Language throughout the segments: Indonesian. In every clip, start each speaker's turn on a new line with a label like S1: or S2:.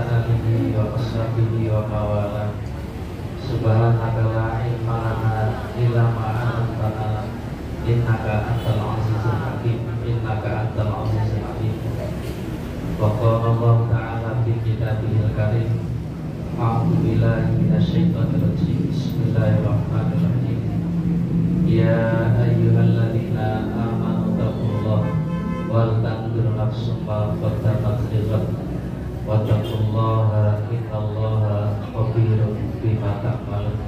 S1: alihi wa ashabihi wa mawala. Subhanaka la ilma lana illa ma 'allamtana innaka antal azizul hakim. Innaka antal azizul hakim. Wa qala Allah ta'ala fi kitabihil karim, a'udzu billahi minasyaitonir rajim. Bismillahirrahmanirrahim. Ya ayyuhalladzina amanu taqullaha wal tanzur nafsum ma qaddamat lighad wattaqullaha innallaha khabirun bima ta'malun.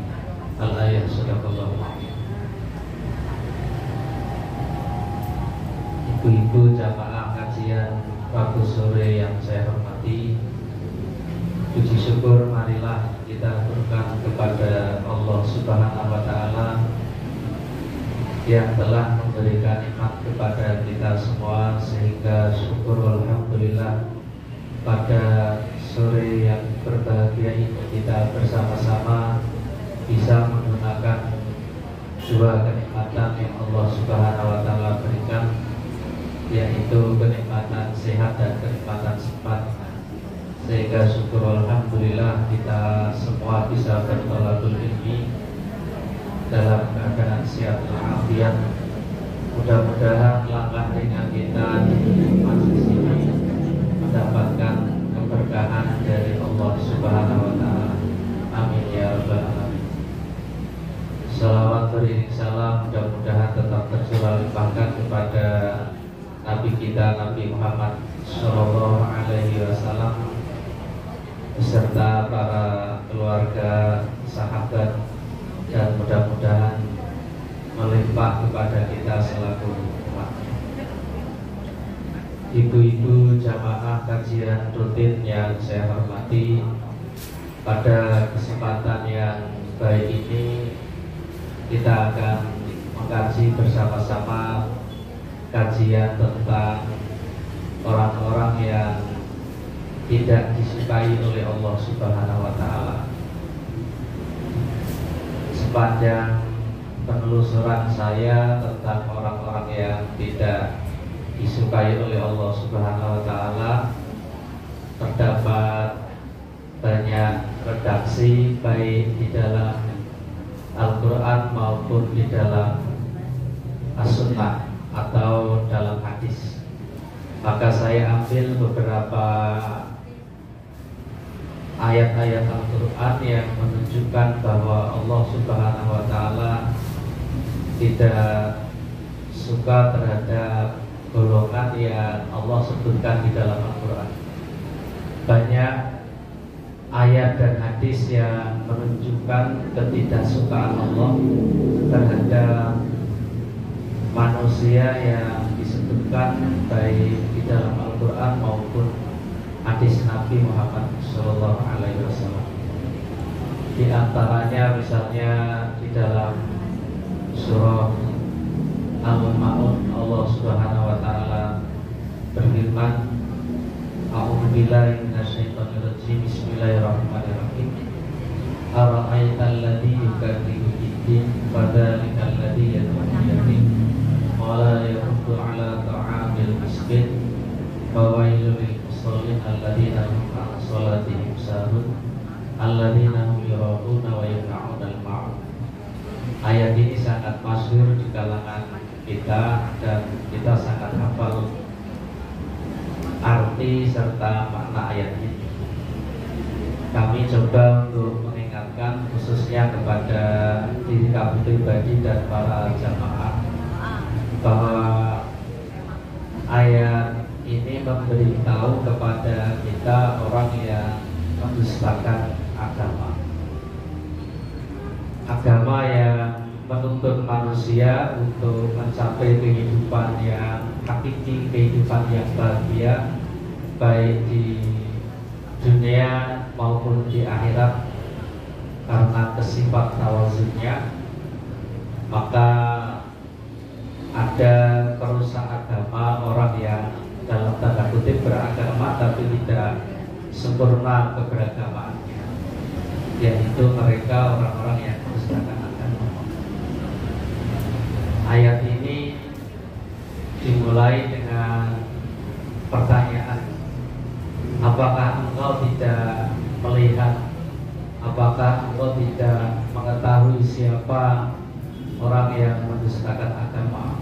S1: Al-ayat sadaqallahu alazim. Ibu-ibu jamaah kajian Rabu sore yang saya hormati, puji syukur marilah kita aturkan kepada Allah Subhanahu wa taala yang telah memberikan nikmat kepada kita semua, sehingga syukur alhamdulillah pada sore yang berbahagia ini kita bersama-sama bisa menggunakan dua kenikmatan yang Allah Subhanahu wa taala berikan, yaitu kenikmatan sehat dan kenikmatan sempat, sehingga syukur alhamdulillah kita semua bisa bertolakul ilmi dalam keadaan sehat walafiat. Mudah-mudahan langkah ringan kita di majelis ini mendapatkan keberkahan dari Allah Subhanahu wa taala. Amin ya rabbal alamin. Salawat beriring salam mudah-mudahan tetap tercurah limpahkan kepada Nabi kita Nabi Muhammad Sallallahu Alaihi Wasallam beserta para keluarga, sahabat, dan mudah-mudahan melimpah kepada kita selaku umatnya. Ibu-ibu jamaah kajian rutin yang saya hormati, pada kesempatan yang baik ini kita akan mengkaji bersama-sama kajian tentang orang-orang yang tidak disukai oleh Allah Subhanahu wa taala. Sepanjang penelusuran saya tentang orang-orang yang tidak disukai oleh Allah Subhanahu wa taala, terdapat banyak redaksi baik di dalam Al-Quran maupun di dalam As-Sunnah atau dalam hadis. Maka saya ambil beberapa ayat-ayat Al-Quran yang menunjukkan bahwa Allah Subhanahu wa taala tidak suka terhadap golongan yang Allah sebutkan di dalam Al-Quran. Banyak ayat dan hadis yang menunjukkan ketidaksukaan Allah terhadap manusia yang disebutkan baik di dalam Al-Quran maupun hadis Nabi Muhammad Sallallahu Alaihi Wasallam. Di antaranya misalnya di dalam surah Al-Ma'un, Allah Subhanahu Wa Taala berfirman, A'udzu billahi minasyaitonir rajim. Bismillahirrahmanirrahim. Ara'aital ladzi yukadzibu bid-din fadzalikal ladzi yad'u yatim wa la yahuddu 'ala ta'amil miskin wa wailul lil musallin alladzina hum 'an shalatihim sahun alladzina hum yura'una wa yamna'una al-ma'ruf. Ayat ini sangat masyhur di kalangan kita dan kita sangat hafal arti serta makna ayat ini. Kami coba untuk mengingatkan khususnya kepada diri kami pribadi dan para jamaah bahwa ayat ini memberitahu kepada kita orang yang mendustakan agama yang menuntut manusia untuk mencapai kehidupan yang hakiki, kehidupan yang bahagia baik di dunia maupun di akhirat. Karena kesifat tawazunnya, maka ada perusak agama orang yang dalam tanda kutip beragama tapi tidak sempurna keberagamaannya, yaitu mereka orang-orang yang mendustakan agama. Ayat ini dimulai dengan pertanyaan, Apakah engkau tidak melihat, apakah engkau tidak mengetahui siapa orang yang mendustakan agama,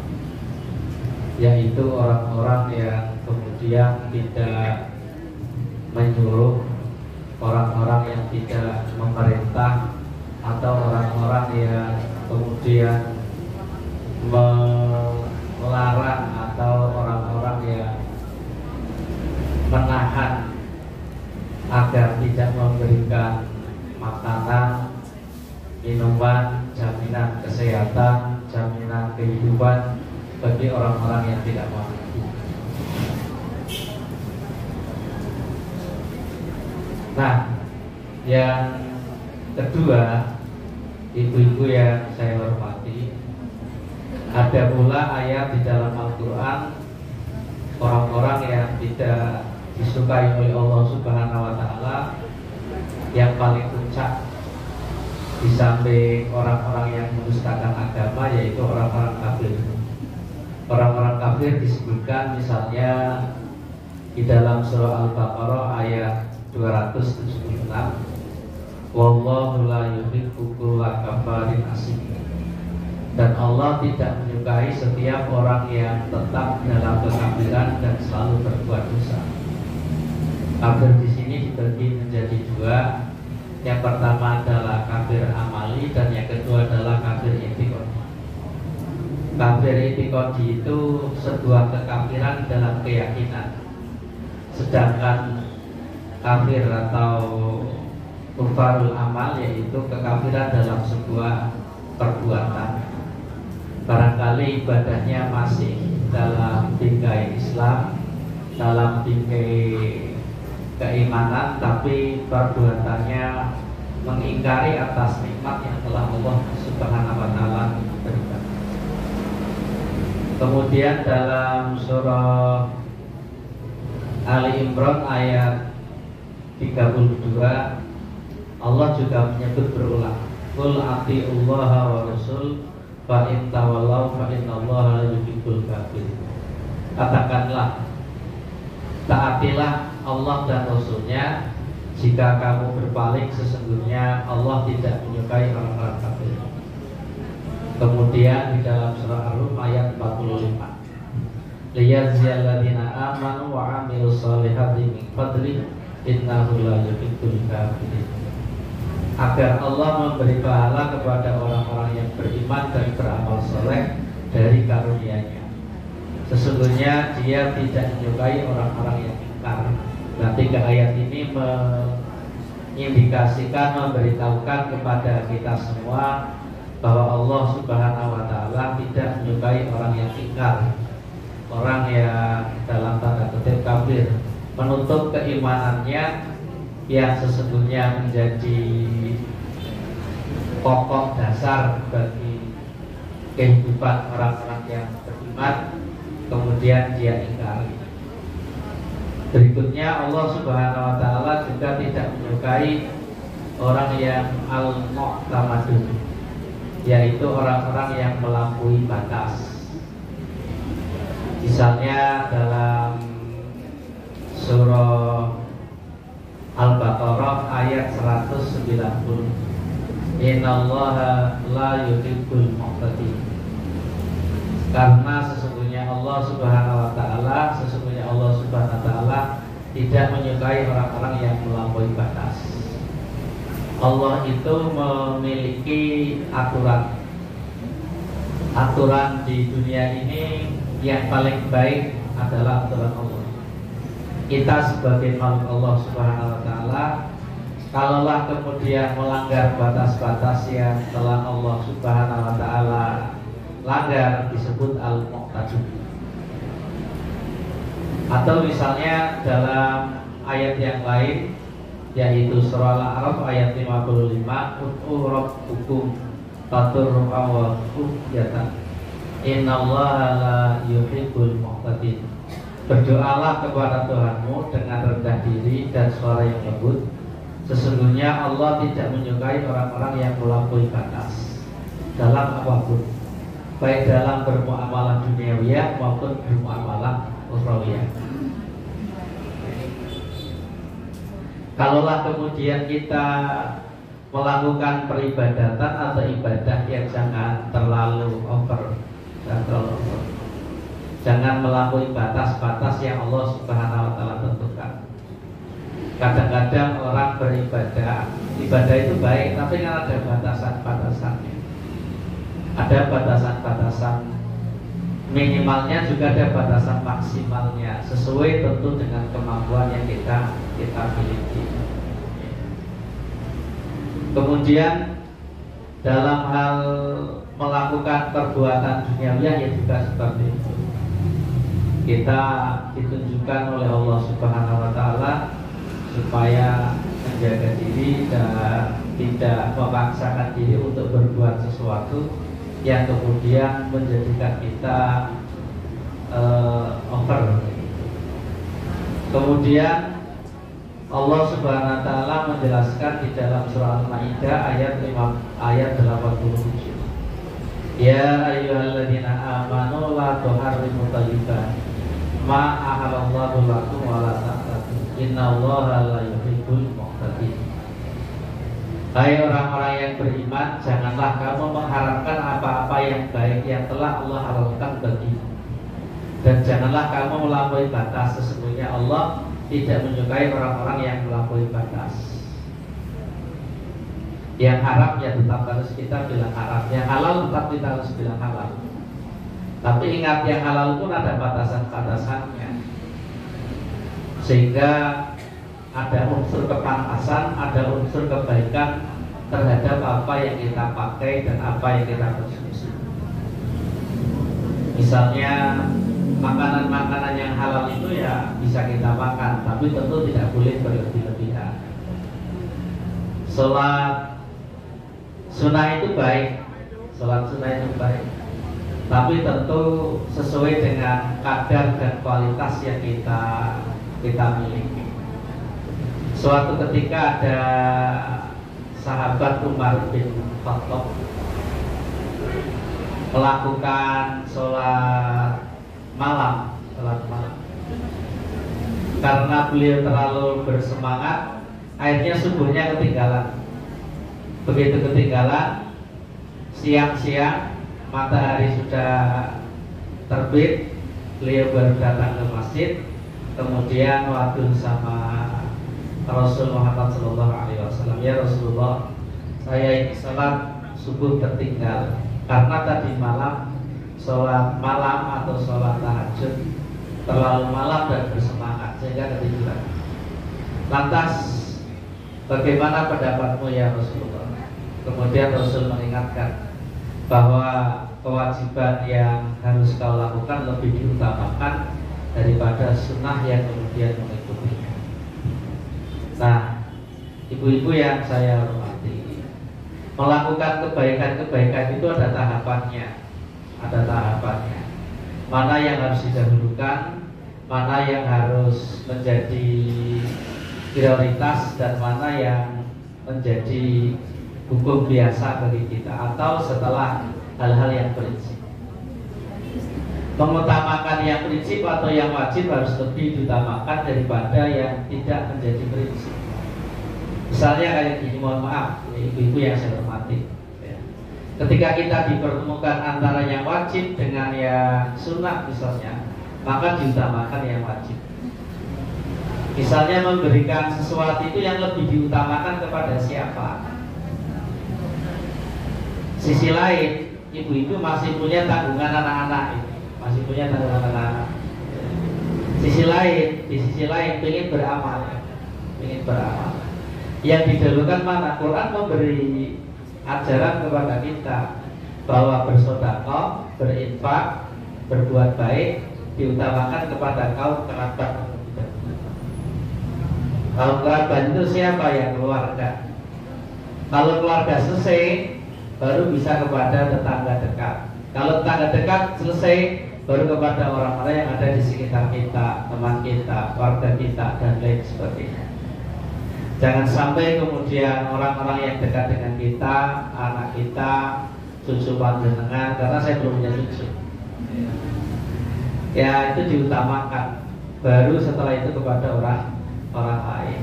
S1: yaitu orang-orang yang kemudian tidak menyuruh, orang-orang yang tidak memerintah, atau orang-orang yang kemudian melarang, atau orang-orang yang menahan agar tidak memberikan makanan, minuman, jaminan kesehatan, jaminan kehidupan bagi orang-orang yang tidak mampu. Nah, yang kedua, ibu-ibu yang saya hormati, ada pula ayat di dalam Al-Quran orang-orang yang tidak disukai oleh Allah Subhanahu wa Ta'ala, yang paling puncak di samping orang-orang yang mendustakan agama, yaitu orang-orang kafir. Orang-orang kafir disebutkan misalnya di dalam surah Al-Baqarah ayat 276, wallahu la yuhibbu kulla kafarin asim. Dan Allah tidak menyukai setiap orang yang tetap dalam kekafiran dan selalu berbuat dosa. Kafir di sini dibagi menjadi dua. Yang pertama adalah kafir amali, dan yang kedua adalah kafir i'tiqadi. Kafir i'tiqadi itu sebuah kekafiran dalam keyakinan, sedangkan kafir atau kufarul amal yaitu kekafiran dalam sebuah perbuatan. Barangkali ibadahnya masih dalam bingkai Islam, dalam bingkai keimanan, tapi perbuatannya mengingkari atas nikmat yang telah Allah Subhanahu wa Ta'ala berikan. Kemudian dalam surah Ali Imran ayat 32, Allah juga menyebut berulang, qul atiullaha wa rasul fa in tawallaw fa innallaha la yuhibbul kafirin. Katakanlah, taatilah Allah dan Rasulnya. Jika kamu berpaling, sesungguhnya Allah tidak menyukai orang-orang kafir. Kemudian di dalam surah Ar-Rum ayat 45, liyajziyal ladzina amanu wa 'amilus shalihati min fadli innahu la yuhibbul kafirin. Agar Allah memberi pahala kepada orang-orang yang beriman dan beramal saleh dari karunia-Nya. Sesungguhnya Dia tidak menyukai orang-orang yang ingkar. Nah, 3 ayat ini mengindikasikan, memberitahukan kepada kita semua bahwa Allah Subhanahu wa Ta'ala tidak menyukai orang yang ingkar, orang yang dalam tanda kutip kafir, menutup keimanannya yang sesungguhnya menjadi pokok dasar bagi kehidupan orang-orang yang beriman, kemudian dia ingkari. Berikutnya Allah Subhanahu wa Ta'ala juga tidak menyukai orang yang al-mu'tamadun, yaitu orang-orang yang melampaui batas. Misalnya dalam surah Al-Baqarah ayat 190, innallaha la yuhibbul mu'tadin. Karena sesungguhnya Allah Subhanahu wa Ta'ala, sesungguhnya Allah Subhanahu wa Ta'ala tidak menyukai orang-orang yang melampaui batas. Allah itu memiliki aturan di dunia ini. Yang paling baik adalah aturan Allah. Kita sebagai makhluk Allah Subhanahu wa Ta'ala, kalaulah kemudian melanggar batas-batas yang telah Allah Subhanahu wa Ta'ala langgar, disebut al-mu'tadin. Atau misalnya dalam ayat yang lain, yaitu surah Al-A'raf ayat 55, ud'u rabbukum tadarru'an wa khufyatan innallaha la yuhibbul mu'tadin. Berdoalah kepada Tuhanmu dengan rendah diri dan suara yang lembut. Sesungguhnya Allah tidak menyukai orang-orang yang melampaui batas dalam apapun, baik dalam bermuamalah duniawiyah maupun bermuamalah ukhrawiyah. Kalaulah kemudian kita melakukan peribadatan atau ibadah yang jangan terlalu over, jangan melampaui batas-batas yang Allah Subhanahu wa Ta'ala tentukan. Kadang-kadang orang beribadah, ibadah itu baik, tapi kan ada batasan-batasannya. Ada batasan-batasan minimalnya, juga ada batasan maksimalnya, sesuai tentu dengan kemampuan yang kita miliki. Kemudian dalam hal melakukan perbuatan duniawiah ya juga seperti itu. Kita ditunjukkan oleh Allah Subhanahu wa Ta'ala supaya menjaga diri dan tidak memaksakan diri untuk berbuat sesuatu yang kemudian menjadikan kita over. Kemudian Allah Subhanahu wa Ta'ala menjelaskan di dalam surah Al-Maidah ayat 87. Ya ayyuhalladzina amanu la tuharrimu thayyiban ma ahallallahu lakum wa la ta'tadu innallaha la yuhibbul mu'tadin. Hai orang-orang yang beriman, janganlah kamu mengharamkan apa-apa yang baik yang telah Allah halalkan bagimu, dan janganlah kamu melampaui batas. Sesungguhnya Allah tidak menyukai orang-orang yang melampaui batas. Yang haram ya tetap harus kita bilang haram, yang halal tetap kita harus bilang halal. Tapi ingat, yang halal pun ada batasan-batasannya, sehingga ada unsur kepantasan, ada unsur kebaikan terhadap apa yang kita pakai dan apa yang kita konsumsi. Misalnya makanan-makanan yang halal itu ya bisa kita makan, tapi tentu tidak boleh berlebih-lebihan. Sholat sunnah itu baik, sholat sunnah itu baik, tapi tentu sesuai dengan kadar dan kualitas yang kita miliki. Suatu ketika ada sahabat Umar bin Khattab melakukan sholat malam. Karena beliau terlalu bersemangat, akhirnya subuhnya ketinggalan. Begitu ketinggalan, siang-siang matahari sudah terbit, beliau baru datang ke masjid. Kemudian waktu sama Rasul Muhammad SAW, ya Rasulullah, saya ini sholat subuh tertinggal karena tadi malam sholat malam atau sholat tahajud terlalu malam dan bersemangat sehingga ketiduran. Lantas bagaimana pendapatmu ya Rasulullah? Kemudian Rasul mengingatkan bahwa kewajiban yang harus kau lakukan lebih diutamakan daripada sunnah yang kemudian mengikutinya. Nah, ibu-ibu yang saya hormati, melakukan kebaikan-kebaikan itu ada tahapannya. Mana yang harus didahulukan, mana yang harus menjadi prioritas, dan mana yang menjadi hukum biasa bagi kita, atau setelah hal-hal yang prinsip. Mengutamakan yang prinsip atau yang wajib harus lebih diutamakan daripada yang tidak menjadi prinsip. Misalnya kayak gini, mohon maaf ibu-ibu yang saya hormati, ya. Ketika kita dipertemukan antara yang wajib dengan yang sunnah misalnya, maka diutamakan yang wajib. Misalnya memberikan sesuatu itu yang lebih diutamakan kepada siapa? Sisi lain, ibu-ibu masih punya tanggungan anak-anak, masih punya tanggungan anak-anak. Di sisi lain ingin beramal. Yang didahulukan mana? Quran memberi ajaran kepada kita bahwa bersedekah, berinfak, berbuat baik diutamakan kepada kaum kerabat. Kaum kerabat itu siapa? Ya keluarga. Kalau keluarga selesai, baru bisa kepada tetangga dekat. Kalau tetangga dekat selesai, baru kepada orang-orang yang ada di sekitar kita, teman kita, keluarga kita, dan lain sebagainya. Jangan sampai kemudian orang-orang yang dekat dengan kita, anak kita, cucu panjenengan, karena saya belum punya cucu, ya itu diutamakan. Baru setelah itu kepada orang lain.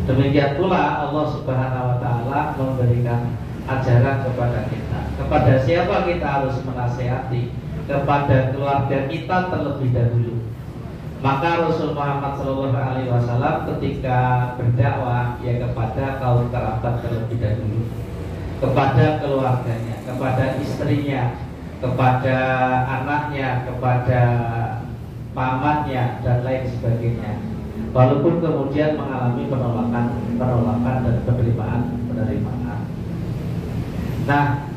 S1: Demikian pula Allah Subhanahu wa taala memberikan ajaran kepada kita. Kepada siapa kita harus menasihati? Kepada keluarga kita terlebih dahulu. Maka Rasul Muhammad SAW ketika berdakwah ya kepada kaum kerabat terlebih dahulu, kepada keluarganya, kepada istrinya, kepada anaknya, kepada pamannya dan lain sebagainya. Walaupun kemudian mengalami penolakan dan penerimaan. Nah,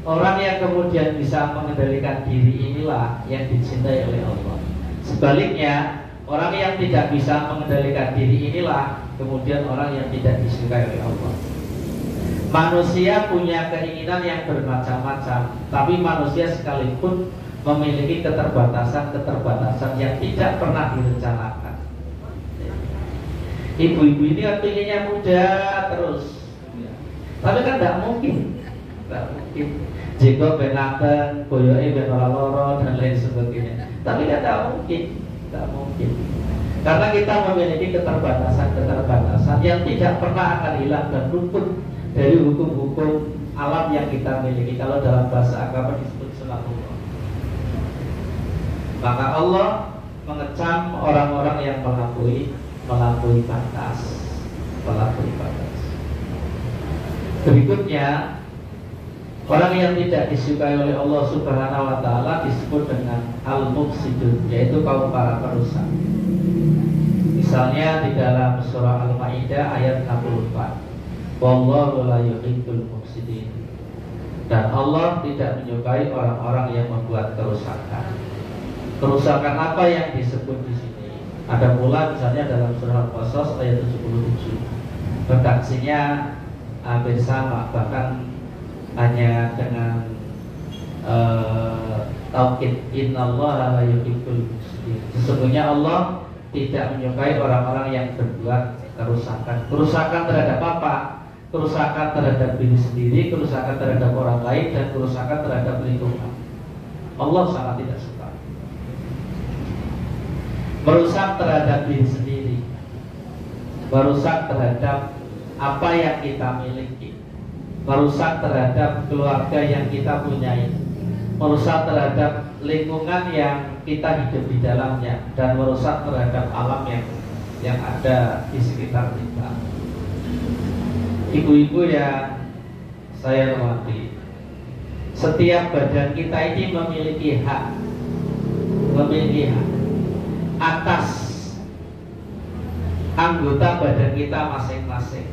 S1: orang yang kemudian bisa mengendalikan diri inilah yang dicintai oleh Allah. Sebaliknya, orang yang tidak bisa mengendalikan diri inilah kemudian orang yang tidak disukai oleh Allah. Manusia punya keinginan yang bermacam-macam, tapi manusia sekalipun memiliki keterbatasan yang tidak pernah direncanakan. Ibu-ibu ini kan pinginnya muda terus, tapi kan tidak mungkin. Jika benaten, boyoke ben ora loro dan lain sebagainya. Tapi kan tidak mungkin. Karena kita memiliki keterbatasan yang tidak pernah akan hilang dan luput dari hukum-hukum alam yang kita miliki. Kalau dalam bahasa agama disebut sunatullah. Maka Allah mengecam orang-orang yang melampaui batas. Berikutnya, orang yang tidak disukai oleh Allah Subhanahu wa taala disebut dengan al-mufsidun, yaitu kaum para perusak. Misalnya di dalam surah Al-Maidah ayat 64. Wallahu la yuhibbul mufsidin. Dan Allah tidak menyukai orang-orang yang membuat kerusakan. Kerusakan apa yang disebut di sini? Ada pula misalnya dalam surah Al-Qasas ayat 77. Redaksinya hampir sama, bahkan hanya dengan taukid innallaha la yuhibbul mufsidin. Sesungguhnya Allah tidak menyukai orang-orang yang berbuat kerusakan. Kerusakan terhadap apa? Kerusakan terhadap diri sendiri, kerusakan terhadap orang lain, dan kerusakan terhadap lingkungan. Allah sangat tidak suka. Merusak terhadap diri sendiri, merusak terhadap apa yang kita miliki, merusak terhadap keluarga yang kita punyai, merusak terhadap lingkungan yang kita hidup di dalamnya, dan merusak terhadap alam yang ada di sekitar kita. Ibu-ibu yang saya hormati, setiap badan kita ini memiliki hak atas anggota badan kita masing-masing.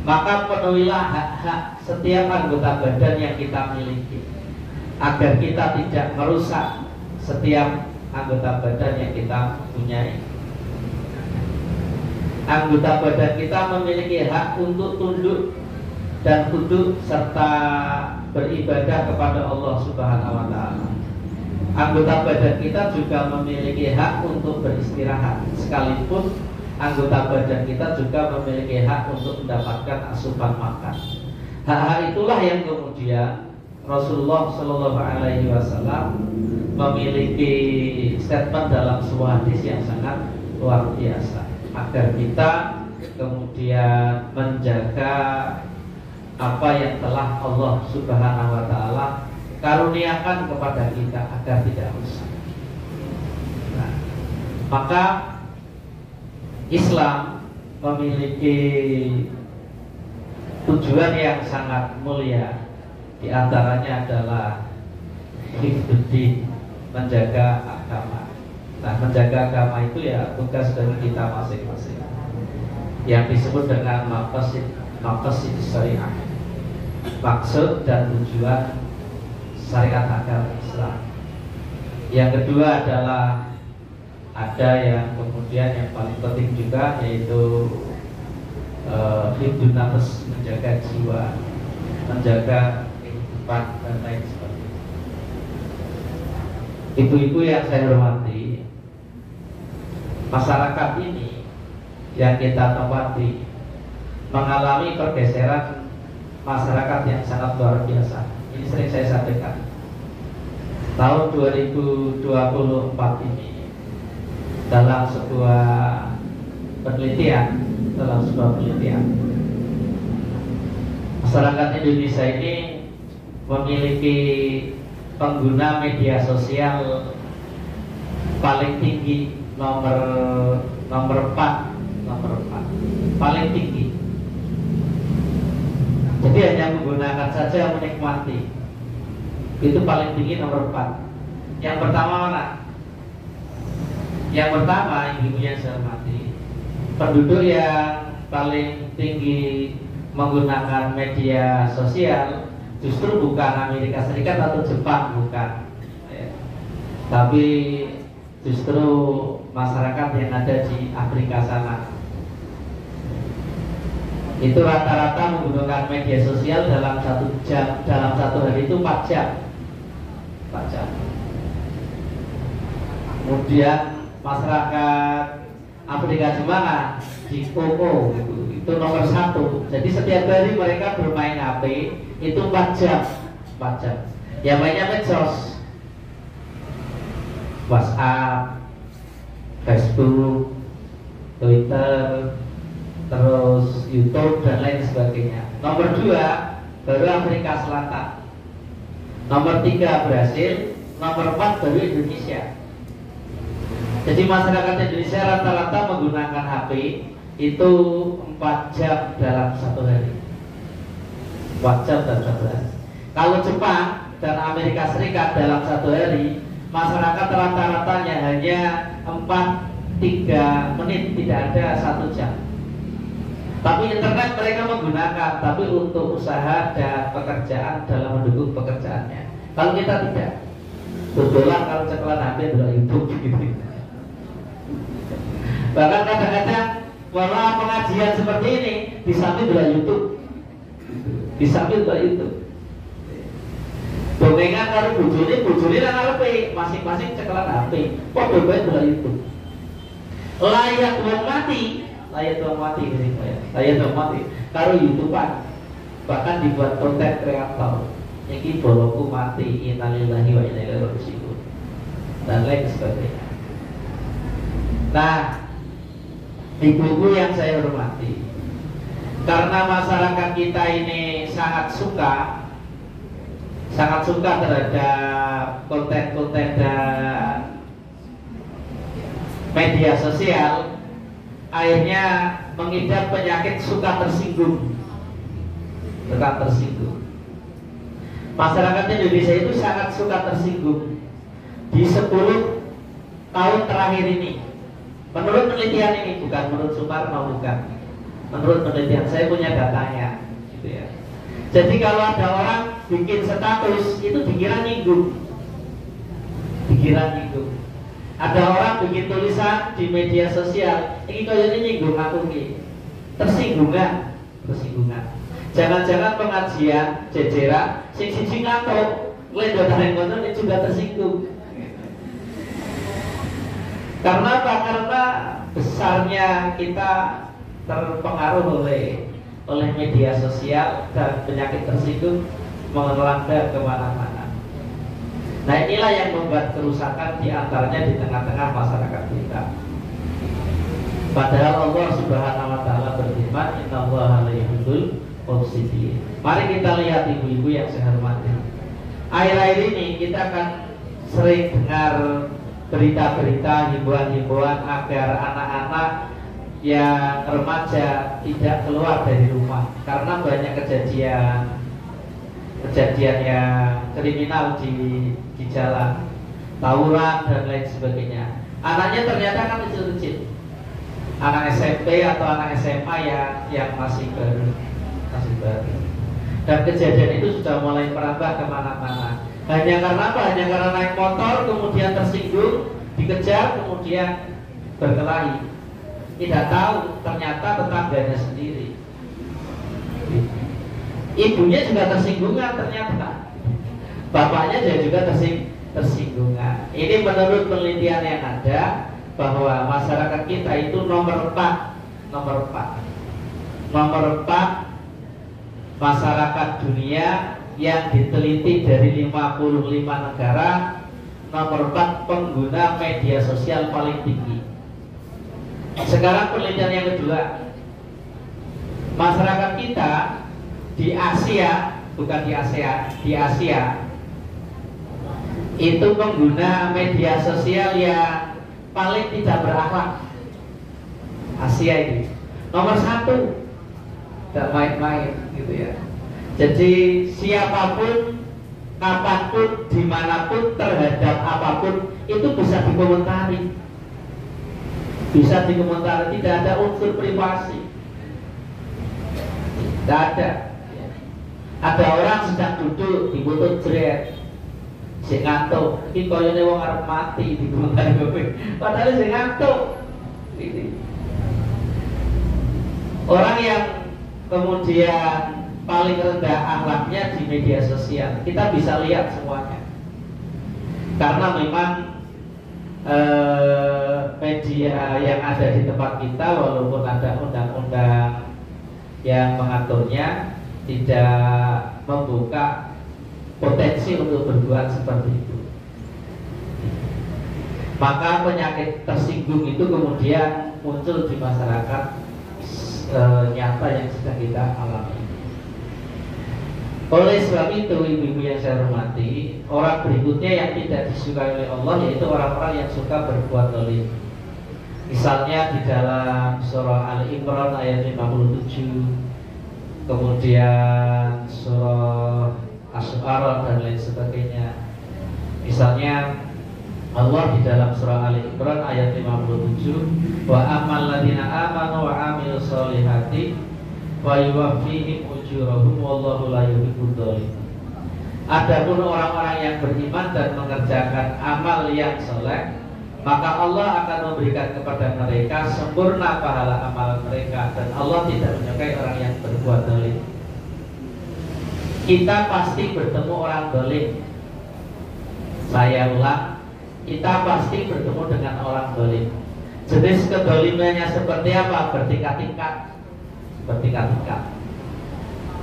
S1: Maka penuhilah hak-hak setiap anggota badan yang kita miliki, agar kita tidak merusak setiap anggota badan yang kita punyai. Anggota badan kita memiliki hak untuk tunduk dan tunduk serta beribadah kepada Allah Subhanahu wa taala. Anggota badan kita juga memiliki hak untuk beristirahat, sekalipun anggota badan kita juga memiliki hak untuk mendapatkan asupan makan. Hak-hak itulah yang kemudian Rasulullah Shallallahu Alaihi Wasallam memiliki statement dalam sebuah hadis yang sangat luar biasa, agar kita kemudian menjaga apa yang telah Allah Subhanahu wa taala karuniakan kepada kita agar tidak rusak. Nah, maka Islam memiliki tujuan yang sangat mulia. Di antaranya adalah hifdzuddin, menjaga agama. Nah, menjaga agama itu ya tugas dari kita masing-masing, yang disebut dengan maqasid syariah, maksud dan tujuan syariat agama Islam. Yang kedua adalah ada yang kemudian yang paling penting juga, yaitu hifdzun nafs, menjaga jiwa, menjaga kehidupan dan lain sebagainya. Ibu-ibu yang saya hormati, masyarakat ini yang kita tempati mengalami pergeseran masyarakat yang sangat luar biasa. Ini sering saya sampaikan. Tahun 2024 ini dalam sebuah penelitian, masyarakat Indonesia ini memiliki pengguna media sosial paling tinggi, nomor 4 paling tinggi. Jadi hanya menggunakan saja, menikmati, itu paling tinggi nomor 4. Yang pertama mana? Yang pertama, ibu yang saya hormati, penduduk yang paling tinggi menggunakan media sosial justru bukan Amerika Serikat atau Jepang, bukan ya. Tapi justru masyarakat yang ada di Afrika sana. Itu rata-rata menggunakan media sosial dalam 1 jam, dalam 1 hari itu 4 jam. Kemudian masyarakat Afrika di mana? Di Kongo, itu nomor 1. Jadi setiap hari mereka bermain HP itu 4 jam. Yang mainnya medsos, WhatsApp, Facebook, Twitter, terus YouTube dan lain sebagainya. Nomor 2 baru Afrika Selatan, nomor 3 Brasil, nomor 4 baru Indonesia. Jadi masyarakat Indonesia rata-rata menggunakan HP itu 4 jam dalam 1 hari. 4 jam dalam 1 hari. Kalau Jepang dan Amerika Serikat dalam 1 hari, masyarakat rata-ratanya hanya 3 menit, tidak ada 1 jam. Tapi internet mereka menggunakan, tapi untuk usaha dan pekerjaan, dalam mendukung pekerjaannya. Kalau kita tidak, betulan kalau ceklan HP adalah YouTube gitu. Bahkan kadang-kadang walau pengajian seperti ini disambil adalah YouTube, Dongengan kalau bujuni dan HP, masing-masing ceklan HP. Kok dobengan adalah YouTube. Layak Tuhan mati. Kalau YouTubean, bahkan dibuat konten kreator. Ini boloku mati, innalillahi wa inna ilaihi raji'un, dan lain sebagainya. Nah, ibu-ibu yang saya hormati, karena masyarakat kita ini sangat suka terhadap konten-konten dan media sosial, akhirnya mengidap penyakit suka tersinggung. Masyarakat Indonesia itu sangat suka tersinggung. Di 10 tahun terakhir ini, menurut penelitian ini, bukan menurut Sumarno, bukan, menurut penelitian, saya punya datanya gitu ya. Jadi kalau ada orang bikin status itu dikira nyinggung. Ada orang bikin tulisan di media sosial, ini kayaknya nyinggung aku nih. Tersinggungan. Jangan-jangan pengajian jejeran sing siji ngantuk, lendotan ngono juga tersinggung. Karena apa? Karena besarnya kita terpengaruh oleh media sosial, dan penyakit tersinggung melanda kemana-mana. Nah, inilah yang membuat kerusakan diantaranya di tengah-tengah masyarakat kita. Padahal Allah Subhanahu wa Ta'ala berfirman, innallaha la yuhibbul mufsidin. Mari kita lihat ibu-ibu yang saya hormati. Akhir-akhir ini kita akan sering dengar berita-berita, himbauan-himbauan agar anak-anak yang remaja tidak keluar dari rumah karena banyak kejadian yang kriminal di jalan, tawuran dan lain sebagainya. Anaknya ternyata kan kecil-kecil, anak SMP atau anak SMA yang masih baru. Dan kejadian itu sudah mulai merambah kemana-mana. Hanya karena apa? Hanya karena naik motor, kemudian tersinggung, dikejar, kemudian berkelahi. Tidak tahu ternyata tetangganya sendiri. Ibunya juga tersinggungan ternyata. Bapaknya juga tersinggungan. Ini menurut penelitian yang ada, bahwa masyarakat kita itu nomor 4 masyarakat dunia yang diteliti dari 55 negara, nomor 4 pengguna media sosial paling tinggi. Sekarang penelitian yang kedua, masyarakat kita di Asia, bukan di ASEAN, di Asia itu pengguna media sosial yang paling tidak berakhlak. Asia ini nomor 1, tidak main-main gitu ya. Jadi siapapun, kapanpun, dimanapun, terhadap apapun itu bisa dikomentari, tidak ada unsur privasi, tidak ada. Ada orang sedang duduk di foto jret, si ngantuk, ini koyone wong arep mati di komentari kowe. Padahal si ngantuk. Ini orang yang kemudian paling rendah akhlaknya di media sosial, kita bisa lihat semuanya. Karena memang media yang ada di tempat kita, walaupun ada undang-undang yang mengaturnya, tidak membuka potensi untuk berbuat seperti itu. Maka penyakit tersinggung itu kemudian muncul di masyarakat nyata yang sedang kita alami. Oleh sebab itu, ibu-ibu yang saya hormati, orang berikutnya yang tidak disukai oleh Allah yaitu orang-orang yang suka berbuat zalim. Misalnya di dalam surah Al-Imran ayat 57, kemudian surah Asy-Syu'ara dan lain sebagainya. Misalnya Allah di dalam surah Al-Imran ayat 57, wa amal ladina amanu wa amilus solihati wa yuwaffihim ujurahum wallahu la yuhibbud dzalimin. Adapun orang-orang yang beriman dan mengerjakan amal yang soleh, maka Allah akan memberikan kepada mereka sempurna pahala amal mereka, dan Allah tidak menyukai orang yang berbuat zalim. Kita pasti bertemu orang zalim. Saya ulang, kita pasti bertemu dengan orang zalim. Jenis kezalimannya seperti apa? Bertingkat-tingkat.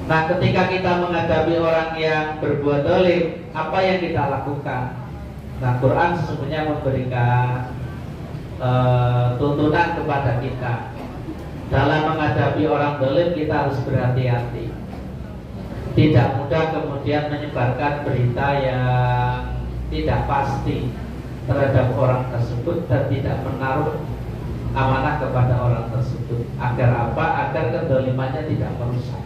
S1: Nah, ketika kita menghadapi orang yang berbuat zalim, apa yang kita lakukan? Nah, Quran sesungguhnya memberikan tuntunan kepada kita. Dalam menghadapi orang zalim kita harus berhati-hati. Tidak mudah kemudian menyebarkan berita yang tidak pasti terhadap orang tersebut dan tidak menaruh amanah kepada orang tersebut. Agar apa? Agar kezalimannya tidak merusak.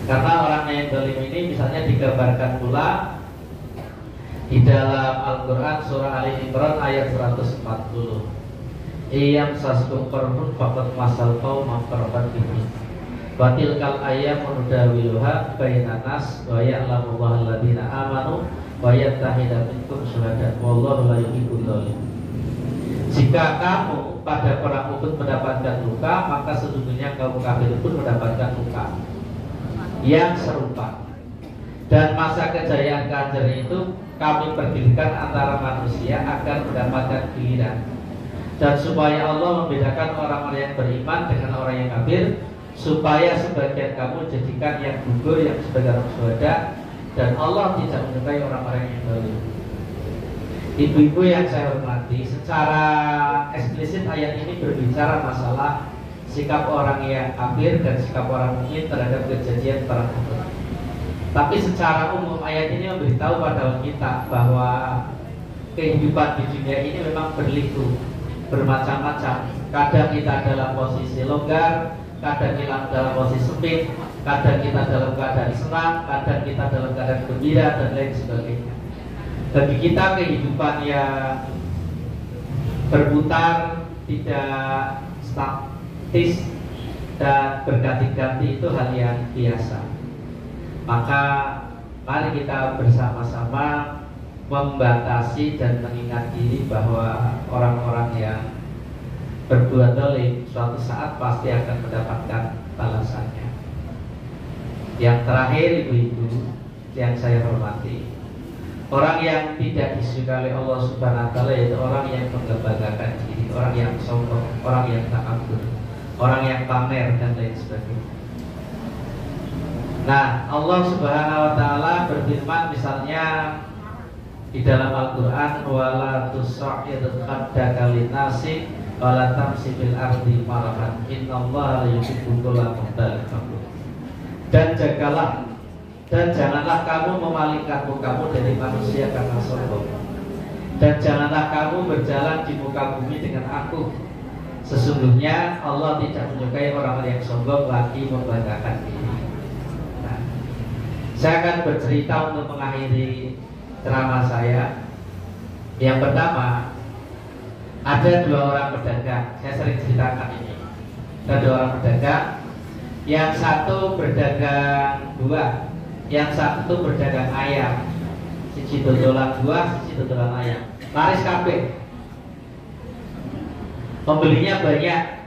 S1: Karena orang yang zalim ini misalnya digambarkan pula di dalam Al-Quran surah Ali Imran ayat 140. Iyam saskum korun fakat masal kau mafkarbat ini. Batil kal ayam menudawiluha bainanas wa ya'lamullahu alladina amanu wa yattahida minkum syuhada wallahu la yuhibbul zalim. Jika kamu pada perang Uhud mendapatkan luka, maka sesungguhnya kaum kafir pun mendapatkan luka yang serupa. Dan masa kejayaan Badar itu kami berdirikan antara manusia agar mendapatkan giliran. Dan supaya Allah membedakan orang-orang yang beriman dengan orang yang kafir, supaya sebagian kamu jadikan yang gugur, yang sebagian syuhada, dan Allah tidak menyukai orang-orang yang zalim. Ibu-ibu yang saya hormati, secara eksplisit ayat ini berbicara masalah sikap orang yang kafir dan sikap orang mukmin terhadap kejadian perang Uhud. Tapi secara umum ayat ini memberitahu pada kita bahwa kehidupan di dunia ini memang berliku, bermacam-macam. Kadang kita dalam posisi longgar, kadang kita dalam posisi sempit, kadang kita dalam keadaan senang, kadang kita dalam keadaan gembira dan lain sebagainya. Bagi kita kehidupan yang berputar, tidak statis dan berganti-ganti itu hal yang biasa. Maka mari kita bersama-sama membatasi dan mengingat diri bahwa orang-orang yang berbuat zalim suatu saat pasti akan mendapatkan balasannya. Yang terakhir, ibu-ibu yang saya hormati, orang yang tidak disukai oleh Allah Subhanahu wa taala yaitu orang yang membanggakan diri, orang yang sombong, orang yang takabur, orang yang pamer dan lain sebagainya. Nah, Allah Subhanahu wa taala berfirman misalnya di dalam Al-Quran, wala tusa'ir khaddaka linnasi wala tamsi fil ardi marahan innallaha la yuhibbul kulla mukhtalin fakhur. Dan jagalah dan janganlah kamu memalingkan mukamu dari manusia karena sombong, dan janganlah kamu berjalan di muka bumi dengan angkuh. Sesungguhnya Allah tidak menyukai orang-orang yang sombong lagi membanggakan diri. Nah, saya akan bercerita untuk mengakhiri ceramah saya. Yang pertama, ada dua orang pedagang. Saya sering ceritakan ini. Ada dua orang pedagang. Yang satu berdagang buah, yang satu berdagang ayam. Siji dodolan buah, siji dodolan ayam. Laris kabeh. Pembelinya banyak,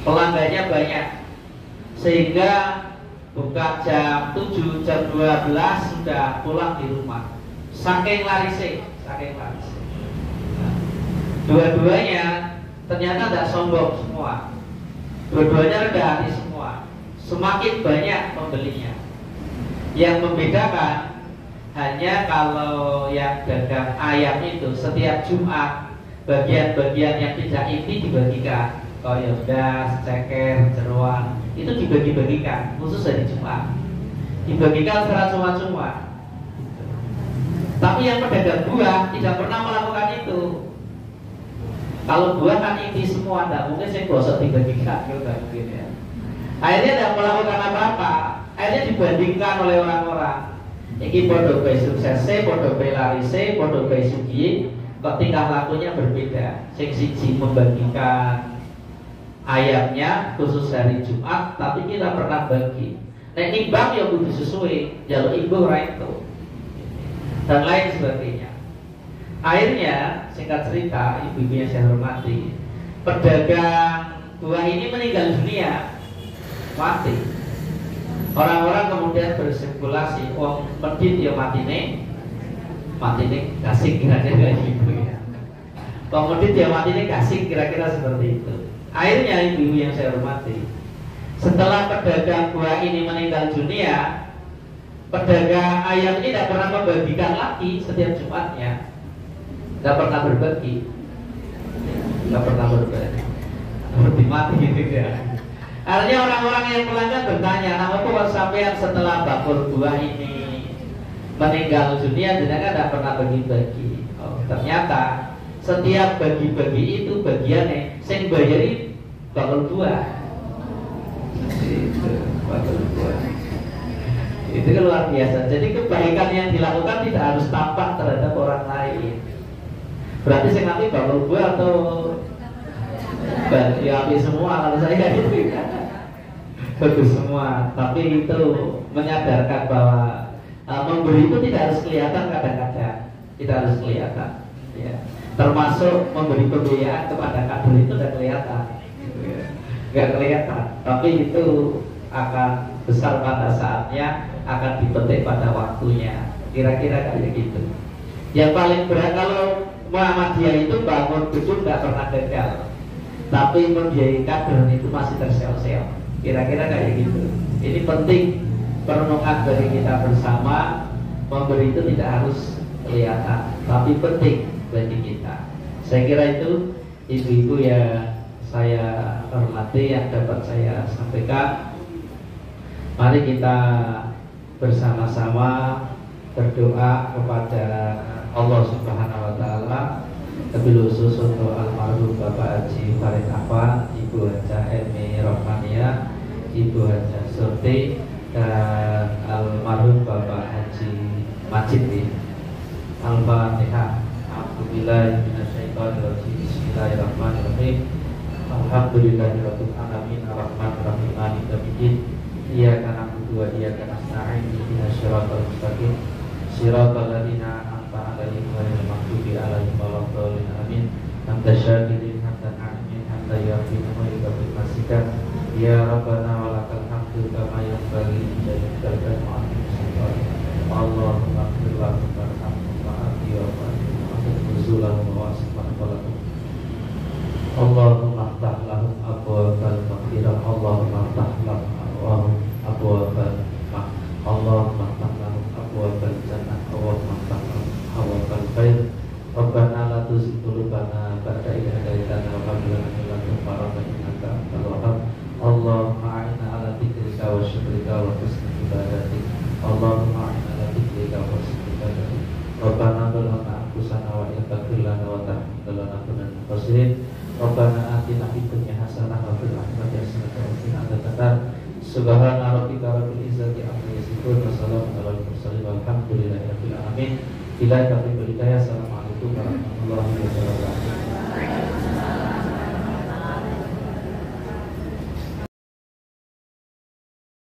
S1: pelanggannya banyak, sehingga buka jam 7, jam 12 sudah pulang di rumah. Saking larisnya. Nah, dua-duanya ternyata tidak sombong semua. Dua-duanya rendah hati semua. Semakin banyak pembelinya. Yang membedakan hanya kalau yang dagang ayam itu setiap Jumat bagian-bagian yang tidak inti dibagikan, koyo das, ceker, jeroan, itu dibagi-bagikan khusus hari Jumat, dibagikan secara cuma-cuma. Tapi yang pedagang buah tidak pernah melakukan itu. Kalau buah kan inti semua, tidak mungkin saya gosok dibagikan, tidak mungkin ya. Akhirnya tidak melakukan apa-apa. Akhirnya dibandingkan oleh orang-orang. Iki podo bae sukses, podo bae larise, podo bae sugih. Kok tingkah lakunya berbeda. Sing siji membagikan ayamnya khusus hari Jumat, tapi kita pernah bagi. Nek imbang ya kudu sesuai, jaluk imbang ora itu. Dan lain sebagainya. Akhirnya singkat cerita, ibu-ibu yang saya hormati, pedagang buah ini meninggal dunia, mati. Orang-orang kemudian berspekulasi, wong medit ya matine kasih kira-kira gitu ya. Kemudian dia mati ini kasih kira-kira seperti itu. Akhirnya ibu yang saya hormati, setelah pedagang buah ini meninggal dunia, pedagang ayam ini tidak pernah membagikan lagi setiap Jumatnya. Tidak pernah berbagi. Seperti mati gitu ya. Artinya orang-orang yang pelanggan bertanya, nama kok sampai setelah bakul buah ini meninggal dunia, jenengan tidak pernah bagi-bagi. Oh, ternyata setiap bagi-bagi itu bagiannya sing bayari bakul buah. Itu kan luar biasa. Jadi kebaikan yang dilakukan tidak harus tampak terhadap orang lain. Berarti sing ngambil bakul buah atau bagi api semua kalau saya itu bagus semua. Tapi itu menyadarkan bahwa memberi itu tidak harus kelihatan kadang-kadang, tidak harus kelihatan, ya. Termasuk memberi pembiayaan kepada kader itu tidak kelihatan, nggak kelihatan, tapi itu akan besar pada saatnya, akan dipetik pada waktunya. Kira-kira kayak gitu. Yang paling berat kalau Muhammadiyah itu bangun gedung nggak pernah gagal, tapi membiayai kader itu masih tersel-sel. Kira-kira kayak gitu. Ini penting. Perenungan dari kita bersama, memberi itu tidak harus kelihatan, tapi penting bagi kita. Saya kira itu ibu-ibu yang saya hormati yang dapat saya sampaikan. Mari kita bersama-sama berdoa kepada Allah Subhanahu wa Ta'ala, lebih khusus untuk almarhum Bapak Haji Farid Afan, Ibu Haja Emi Rohmania, Ibu Haja Surti, dan almarhum Bapak Haji Majid. Al-Fatihah. Alhamdulillah Bismillahirrahmanirrahim. Alhamdulillahirabbil alamin arrahmanir rahim maliki yaumiddin. Iyyaka na'budu wa iyyaka nasta'in ihdinas siratal mustaqim siratal ladzina an'amta 'alaihim ghairil maghdubi 'alaihim waladdallin amin. Hamdan syakirin hamdan 'alimin hamdan yafi'u bil masjid. Ya Rabbana walakal hamdu kama yanbaghi li jalali wajhika. Allahumma ighfir lahum warhamhum wa'afi wa'afi nuzulahu wa wasfa'alahum. Allahumma iftah lahum abwaabal maghfirah. Allahumma iftah lahum abwaabal maghfirah. Allahumma iftah lahum abwaabal jannah. khasirin. Rabbana atina fid dunya hasanah wa fil akhirati hasanah wa qina adzabannar. Subhana rabbika rabbil izzati amma yasifun wa salamun alal mursalin walhamdulillahi rabbil alamin. Bila taufiq wal hidayah. Assalamualaikum warahmatullahi wabarakatuh.